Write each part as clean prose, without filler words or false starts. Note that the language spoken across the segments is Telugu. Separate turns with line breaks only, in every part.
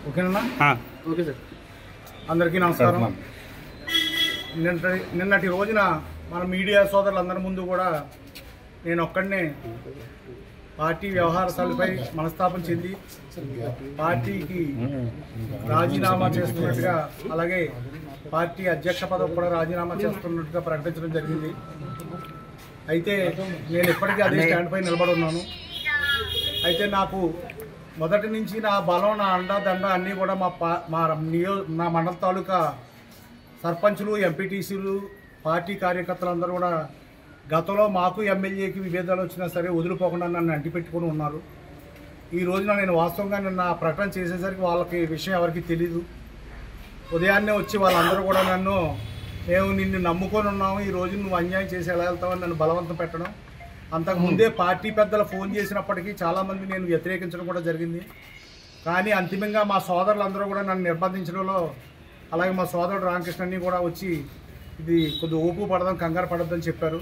ఓకేనా? Okay sir. అందరికీ నమస్కారం. నిన్నటి రోజున మన మీడియా సోదరులందరి ముందు కూడా నేను ఒక్కడనే పార్టీ వ్యవహారాలపై మనస్తాపం చెంది పార్టీకి రాజీనామా చేస్తున్నట్టుగా, అలాగే పార్టీ అధ్యక్ష పదవి కూడా రాజీనామా చేస్తున్నట్టుగా ప్రకటించడం జరిగింది. అయితే నేను ఇప్పటికీ అదే స్టాండ్ పై నిలబడి ఉన్నాను. అయితే నాకు మొదటి నుంచి నా బలం, నా అండ దండ అన్నీ కూడా మా మండల తాలూకా సర్పంచులు, ఎంపీటీసీలు, పార్టీ కార్యకర్తలందరూ కూడా గతంలో మాకు ఎమ్మెల్యేకి విభేదాలు వచ్చినా సరే వదిలిపోకుండా నన్ను అంటిపెట్టుకుని ఉన్నారు. ఈ రోజున నేను వాస్తవంగా నిన్న ప్రకటన చేసేసరికి వాళ్ళకి విషయం ఎవరికి తెలీదు. ఉదయాన్నే వచ్చి వాళ్ళందరూ కూడా మేము నిన్ను నమ్ముకొని ఉన్నాము, ఈ రోజు నువ్వు అన్యాయం చేసి ఎలా వెళ్తావని నన్ను బలవంతం పెట్టడం. అంతకుముందే పార్టీ పెద్దలు ఫోన్ చేసినప్పటికీ చాలామంది నేను వ్యతిరేకించడం కూడా జరిగింది. కానీ అంతిమంగా మా సోదరులందరూ కూడా నన్ను నిర్బంధించడంలో, అలాగే మా సోదరుడు రామకృష్ణని కూడా వచ్చి ఇది కొద్దిగా ఓపు పడదాం, కంగారు పడద్దని చెప్పారు.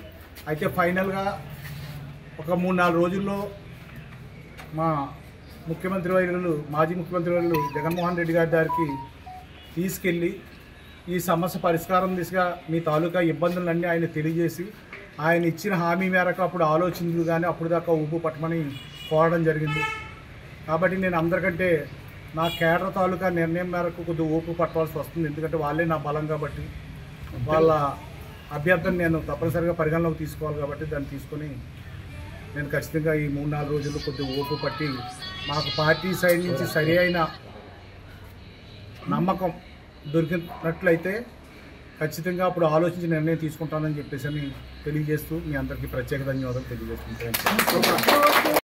అయితే ఫైనల్గా ఒక 3-4 రోజుల్లో మా ముఖ్యమంత్రి వర్యులు, మాజీ ముఖ్యమంత్రి వర్యులు జగన్మోహన్ రెడ్డి గారి దగ్గరికి తీసుకెళ్ళి ఈ సమస్య పరిష్కారం దిశగా మీ తాలూకా ఇబ్బందులన్నీ ఆయన తెలియజేసి, ఆయన ఇచ్చిన హామీ మేరకు అప్పుడు ఆలోచించు కానీ అప్పుడు దాకా ఊపు పట్టమని కోరడం జరిగింది. కాబట్టి నేను అందరికంటే నా కేడర్ తాలూకా నిర్ణయం మేరకు కొద్దిగా ఊపు పట్టవలసి వస్తుంది. ఎందుకంటే వాళ్ళే నా బలం కాబట్టి, వాళ్ళ అభ్యర్థన నేను తప్పనిసరిగా పరిగణలోకి తీసుకోవాలి కాబట్టి దాన్ని తీసుకొని నేను ఖచ్చితంగా ఈ 3-4 రోజుల్లో కొద్దిగా ఊపు పట్టి మాకు పార్టీ సైడ్ నుంచి సరి అయిన నమ్మకం దొరికినట్లయితే ఖచ్చితంగా అప్పుడు ఆలోచించి నిర్ణయం తీసుకుంటానని చెప్పేసి తెలియజేస్తూ మీ అందరికీ ప్రత్యేక ధన్యవాదాలు తెలియజేస్తుంటాను.